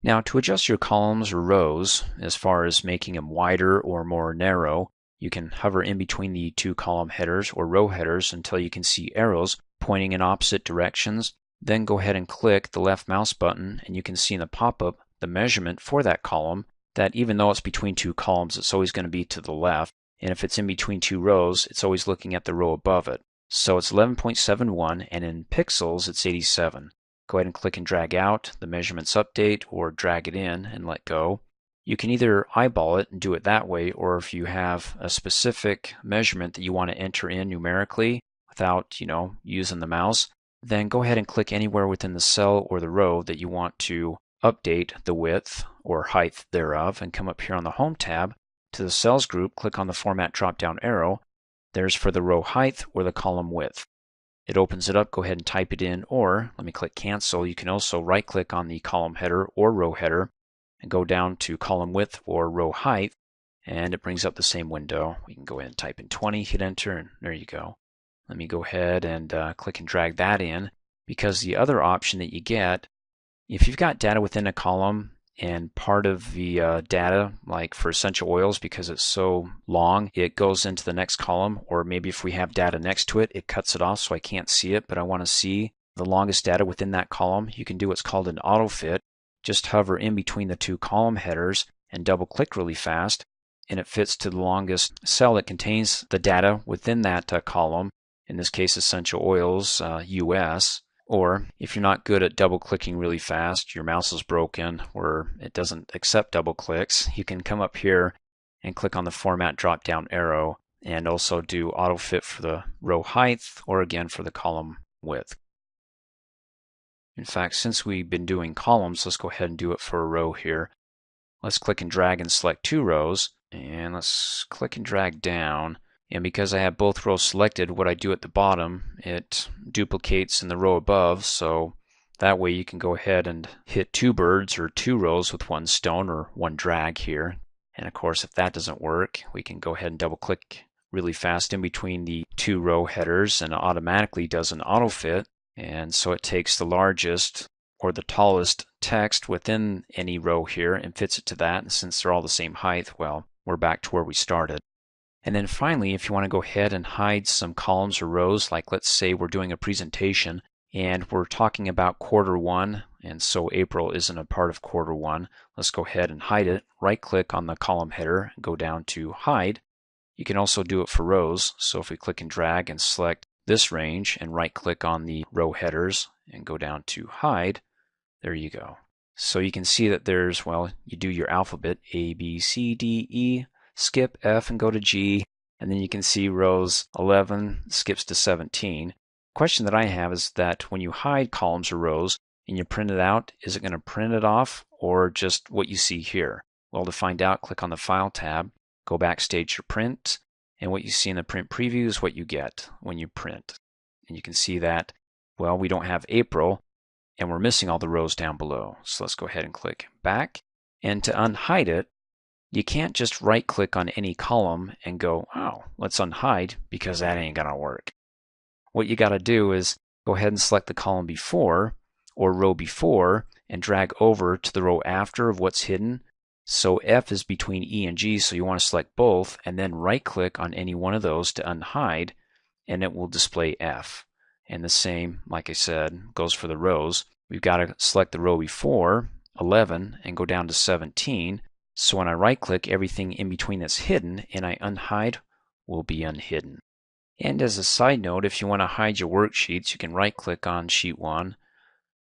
Now, to adjust your columns or rows, as far as making them wider or more narrow, you can hover in between the two column headers or row headers until you can see arrows pointing in opposite directions. Then go ahead and click the left mouse button, and you can see in the pop-up the measurement for that column, that even though it's between two columns, it's always going to be to the left. And if it's in between two rows, it's always looking at the row above it. So it's 11.71, and in pixels, it's 87. Go ahead and click and drag out the measurements update, or drag it in and let go. You can either eyeball it and do it that way, or if you have a specific measurement that you want to enter in numerically without, using the mouse, then go ahead and click anywhere within the cell or the row that you want to update the width or height thereof, and come up here on the Home tab to the Cells group, click on the Format drop-down arrow. There's for the row height or the column width. It opens it up, go ahead and type it in, or let me click Cancel. You can also right-click on the column header or row header and go down to column width or row height, and it brings up the same window. We can go ahead and type in 20, hit enter, and there you go. Let me go ahead and click and drag that in, because the other option that you get, if you've got data within a column and part of the data, like for essential oils, because it's so long, it goes into the next column, or maybe if we have data next to it, it cuts it off so I can't see it, but I want to see the longest data within that column, you can do what's called an autofit. Just hover in between the two column headers and double click really fast, and it fits to the longest cell that contains the data within that column, in this case essential oils, US. Or if you're not good at double clicking really fast, your mouse is broken or it doesn't accept double clicks, you can come up here and click on the Format drop down arrow and also do auto fit for the row height, or again for the column width. In fact, since we've been doing columns, let's go ahead and do it for a row here. Let's click and drag and select two rows, and let's click and drag down. And because I have both rows selected, what I do at the bottom, it duplicates in the row above, so that way you can go ahead and hit two birds or two rows with one stone or one drag here. And of course, if that doesn't work, we can go ahead and double click really fast in between the two row headers, and it automatically does an auto fit. And so it takes the largest or the tallest text within any row here and fits it to that. And since they're all the same height, well, we're back to where we started. And then finally, if you want to go ahead and hide some columns or rows, like let's say we're doing a presentation and we're talking about Q1, and so April isn't a part of Q1, let's go ahead and hide it. Right click on the column header and go down to hide. You can also do it for rows. So if we click and drag and select this range and right click on the row headers and go down to hide, there you go. So you can see that there's, well, you do your alphabet A, B, C, D, E, skip F and go to G, and then you can see rows 11 skips to 17. Question that I have is that when you hide columns or rows and you print it out, is it going to print it off or just what you see here? Well, to find out, click on the File tab, go backstage your print, and what you see in the print preview is what you get when you print. And you can see that, well, we don't have April, and we're missing all the rows down below. So let's go ahead and click back. And to unhide it, you can't just right click on any column and go, oh, let's unhide, because that ain't gonna work. What you gotta do is go ahead and select the column before or row before and drag over to the row after of what's hidden. So F is between E and G, so you want to select both and then right click on any one of those to unhide, and it will display F. And the same, like I said, goes for the rows. We've got to select the row before, 11, and go down to 17. So when I right click, everything in between that's hidden and I unhide will be unhidden. And as a side note, if you want to hide your worksheets, you can right click on sheet 1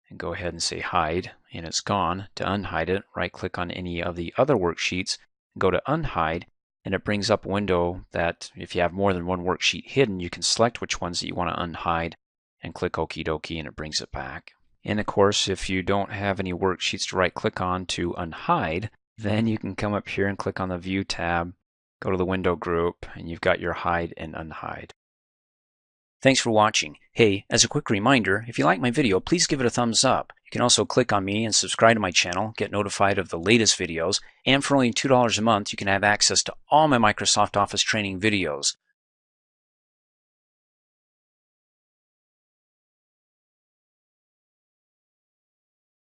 and go ahead and say hide, and it's gone. To unhide it, right click on any of the other worksheets and go to unhide, and it brings up a window that if you have more than one worksheet hidden, you can select which ones that you want to unhide and click okie dokie, and it brings it back. And of course, if you don't have any worksheets to right click on to unhide, then you can come up here and click on the View tab, go to the Window group, and you've got your hide and unhide. Thanks for watching. Hey, as a quick reminder, if you like my video, please give it a thumbs up. You can also click on me and subscribe to my channel, get notified of the latest videos, and for only $2 a month, you can have access to all my Microsoft Office training videos.